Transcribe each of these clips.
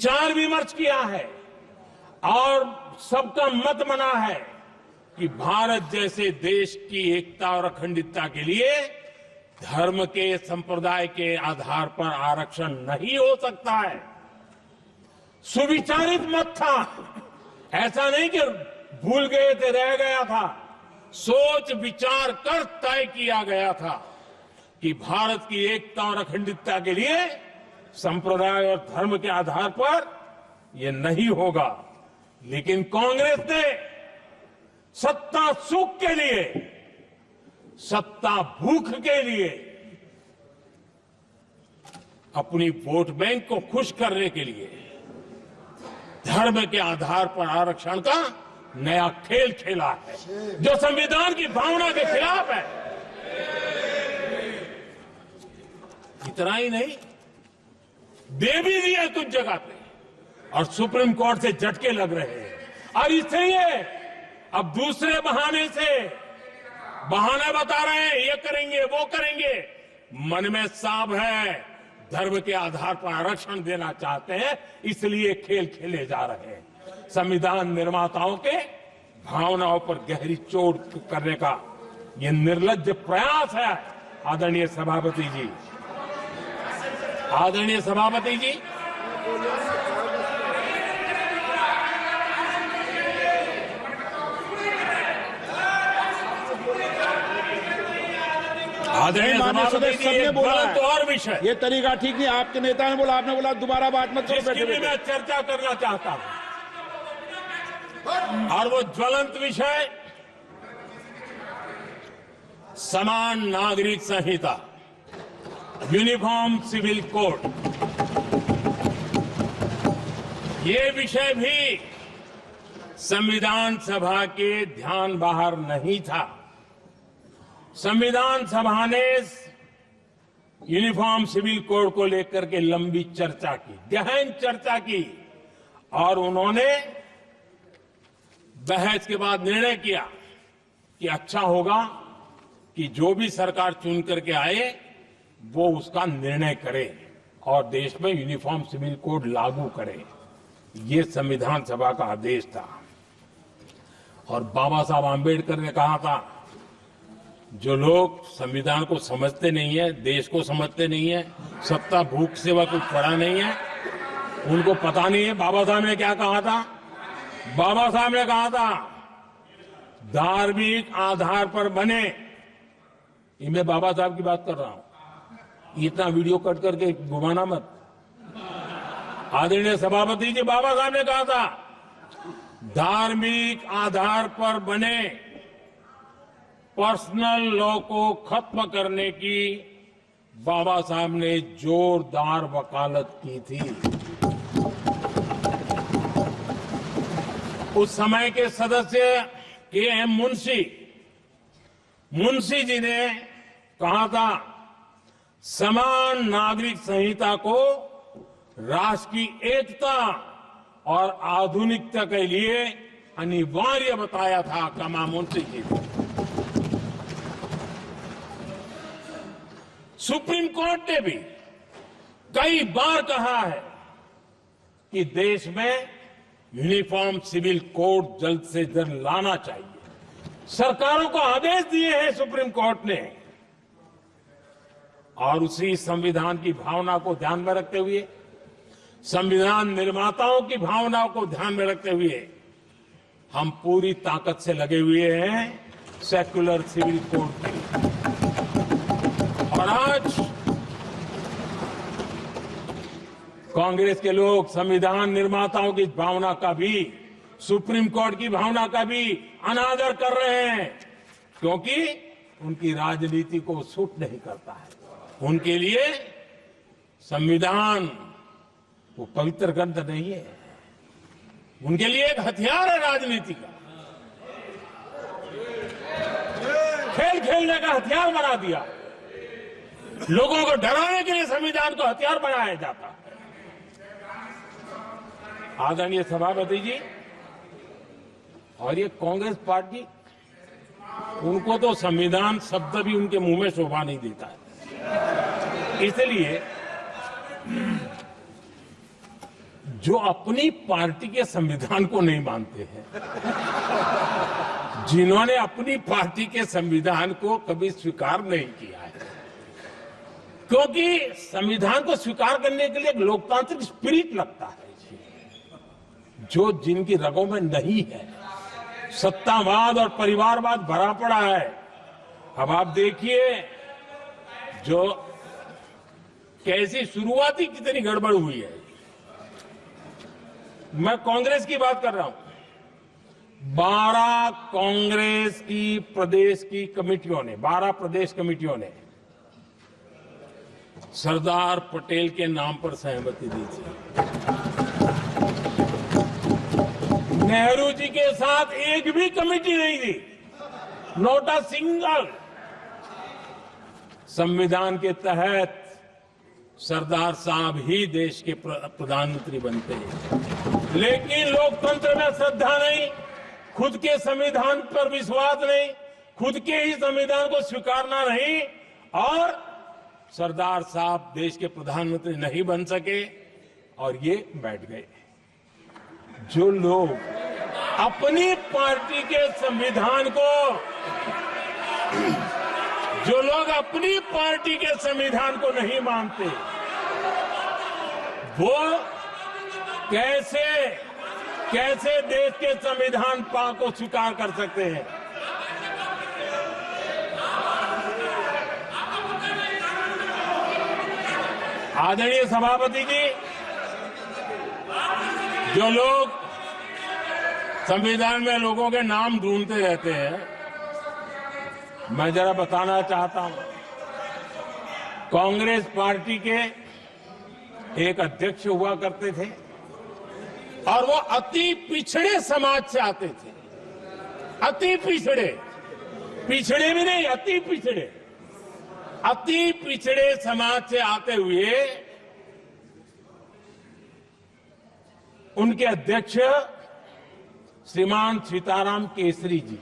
विचार विमर्श किया है और सबका मत बना है कि भारत जैसे देश की एकता और अखंडता के लिए धर्म के संप्रदाय के आधार पर आरक्षण नहीं हो सकता है। सुविचारित मत था, ऐसा नहीं कि भूल गए थे, रह गया था। सोच विचार कर तय किया गया था कि भारत की एकता और अखंडता के लिए संप्रदाय और धर्म के आधार पर यह नहीं होगा। लेकिन कांग्रेस ने सत्ता सुख के लिए, सत्ता भूख के लिए, अपनी वोट बैंक को खुश करने के लिए धर्म के आधार पर आरक्षण का नया खेल खेला है, जो संविधान की भावना के खिलाफ है। इतना ही नहीं, दे भी दिया कुछ जगह पे और सुप्रीम कोर्ट से झटके लग रहे हैं। और इसलिए अब दूसरे बहाने से बहाना बता रहे हैं, ये करेंगे वो करेंगे। मन में साफ है, धर्म के आधार पर आरक्षण देना चाहते हैं, इसलिए खेल खेले जा रहे हैं। संविधान निर्माताओं के भावनाओं पर गहरी चोट करने का ये निर्लज्ज प्रयास है। आदरणीय सभापति जी, आदरणीय सभापति जी, आदरणीय सभापति जी, एक गलत और विषय, ये तरीका ठीक नहीं। आपके नेता ने बोला, आपने बोला दोबारा बात मत करो। जिसकी भी मैं चर्चा करना चाहता हूं, और वो ज्वलंत विषय समान नागरिक संहिता, यूनिफॉर्म सिविल कोड। ये विषय भी संविधान सभा के ध्यान बाहर नहीं था। संविधान सभा ने यूनिफॉर्म सिविल कोड को लेकर के लंबी चर्चा की, गहन चर्चा की, और उन्होंने बहस के बाद निर्णय किया कि अच्छा होगा कि जो भी सरकार चुन करके आए वो उसका निर्णय करे और देश में यूनिफॉर्म सिविल कोड लागू करे। ये संविधान सभा का आदेश था। और बाबा साहब आंबेडकर ने कहा था, जो लोग संविधान को समझते नहीं है, देश को समझते नहीं है, सत्ता भूख सेवा कुछ पड़ा नहीं है, उनको पता नहीं है बाबा साहब ने क्या कहा था। बाबा साहब ने कहा था, धार्मिक आधार पर बने, ये मैं बाबा साहब की बात कर रहा हूं, इतना वीडियो कट करके घुमाना मत। आदरणीय सभापति जी, बाबा साहब ने कहा था, धार्मिक आधार पर बने पर्सनल लॉ को खत्म करने की बाबा साहब ने जोरदार वकालत की थी। उस समय के सदस्य के.एम. मुंशी जी ने कहा था, समान नागरिक संहिता को राष्ट्र की एकता और आधुनिकता के लिए अनिवार्य बताया था। कमा मुंशी जी ने। सुप्रीम कोर्ट ने भी कई बार कहा है कि देश में यूनिफॉर्म सिविल कोड जल्द से जल्द लाना चाहिए। सरकारों को आदेश दिए हैं सुप्रीम कोर्ट ने, और उसी संविधान की भावना को ध्यान में रखते हुए, संविधान निर्माताओं की भावनाओं को ध्यान में रखते हुए हम पूरी ताकत से लगे हुए हैं सेक्युलर सिविल कोड के। और आज कांग्रेस के लोग संविधान निर्माताओं की भावना का भी, सुप्रीम कोर्ट की भावना का भी अनादर कर रहे हैं, क्योंकि उनकी राजनीति को सूट नहीं करता है। उनके लिए संविधान वो पवित्र ग्रंथ नहीं है, उनके लिए एक हथियार है राजनीति का। खेल खेलने का हथियार बना दिया। लोगों को डराने के लिए संविधान को हथियार बनाया जाता है। आदरणीय सभापति जी, और ये कांग्रेस पार्टी, उनको तो संविधान शब्द भी उनके मुंह में शोभा नहीं देता है। इसलिए जो अपनी पार्टी के संविधान को नहीं मानते हैं, जिन्होंने अपनी पार्टी के संविधान को कभी स्वीकार नहीं किया है, क्योंकि संविधान को स्वीकार करने के लिए एक लोकतांत्रिक स्पिरिट लगता है जो जिनकी रगों में नहीं है। सत्तावाद और परिवारवाद भरा पड़ा है। अब आप देखिए जो कैसी शुरुआती कितनी गड़बड़ हुई है। मैं कांग्रेस की बात कर रहा हूं। 12 कांग्रेस की प्रदेश की कमेटियों ने, 12 प्रदेश कमेटियों ने सरदार पटेल के नाम पर सहमति दी थी। नेहरू जी के साथ एक भी कमेटी नहीं थी, नॉट अ सिंगल। संविधान के तहत सरदार साहब ही देश के प्रधानमंत्री बनते हैं, लेकिन लोकतंत्र में श्रद्धा नहीं, खुद के संविधान पर विश्वास नहीं, खुद के ही संविधान को स्वीकारना नहीं, और सरदार साहब देश के प्रधानमंत्री नहीं बन सके और ये बैठ गए। जो लोग अपनी पार्टी के संविधान को, जो लोग अपनी पार्टी के संविधान को नहीं मानते, वो कैसे देश के संविधान को स्वीकार कर सकते हैं। आदरणीय सभापति जी, जो लोग संविधान में लोगों के नाम ढूंढते रहते हैं, मैं जरा बताना चाहता हूं। कांग्रेस पार्टी के एक अध्यक्ष हुआ करते थे और वो अति पिछड़े समाज से आते थे। अति पिछड़े, पिछड़े भी नहीं, अति पिछड़े, अति पिछड़े समाज से आते हुए उनके अध्यक्ष श्रीमान सीताराम केसरी जी,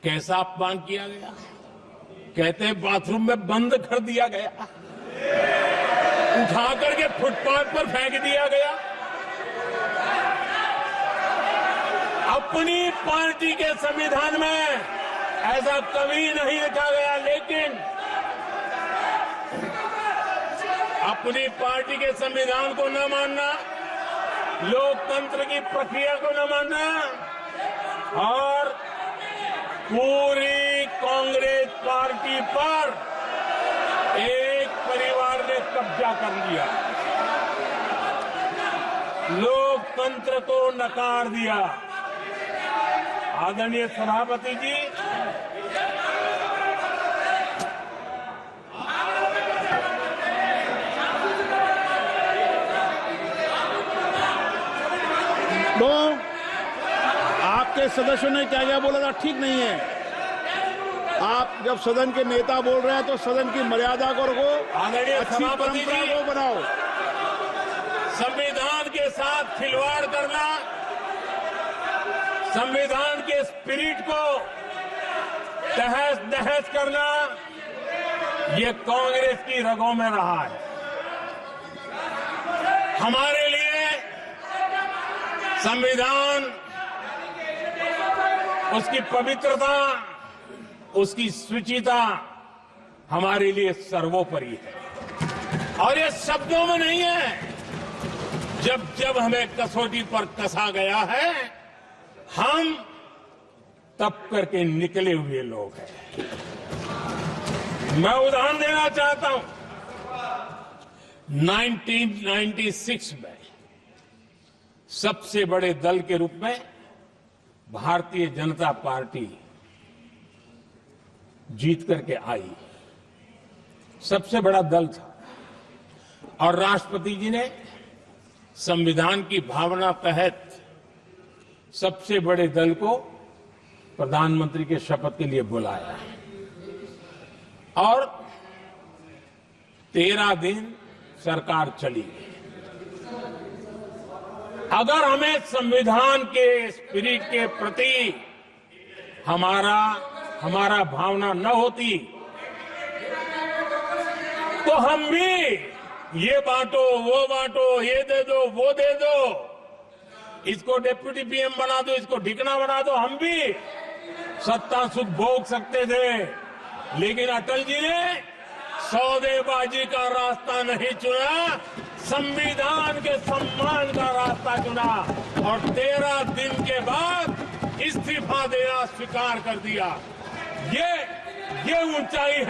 कैसा अपमान किया गया। कहते हैं बाथरूम में बंद कर दिया गया, उठा करके फुटपाथ पर फेंक दिया गया। अपनी पार्टी के संविधान में ऐसा कभी नहीं लिखा गया, लेकिन अपनी पार्टी के संविधान को न मानना, लोकतंत्र की प्रक्रिया को न मानना, और पूरी कांग्रेस पार्टी पर एक परिवार ने कब्जा कर लिया, लोकतंत्र को नकार दिया। आदरणीय सभापति जी, तो आपके सदस्यों ने क्या क्या बोला था ठीक नहीं है। आप जब सदन के नेता बोल रहे हैं तो सदन की मर्यादा को रखो, अच्छी परंपरा को बनाओ। संविधान के साथ खिलवाड़ करना, संविधान के स्पिरिट को तहस नहस करना, ये कांग्रेस की रगों में रहा है। हमारे लिए संविधान, उसकी पवित्रता, उसकी शुचिता हमारे लिए सर्वोपरि है। और ये शब्दों में नहीं है, जब जब हमें कसौटी पर कसा गया है, हम तप करके निकले हुए लोग हैं। मैं उदाहरण देना चाहता हूं। 1996 में सबसे बड़े दल के रूप में भारतीय जनता पार्टी जीत करके आई, सबसे बड़ा दल था, और राष्ट्रपति जी ने संविधान की भावना तहत सबसे बड़े दल को प्रधानमंत्री के शपथ के लिए बुलाया, और 13 दिन सरकार चली। अगर हमें संविधान के स्पिरिट के प्रति हमारा भावना न होती, तो हम भी ये बांटो, वो बांटो, ये दे दो, वो दे दो, इसको डिप्टी पीएम बना दो, इसको ढिकना बना दो, हम भी सत्ता सुख भोग सकते थे। लेकिन अटल जी ने सौदेबाजी का रास्ता नहीं चुना, संविधान के सम्मान का रास्ता चुना और 13 दिन के बाद इस्तीफा देना स्वीकार कर दिया। ये ऊंचाई है।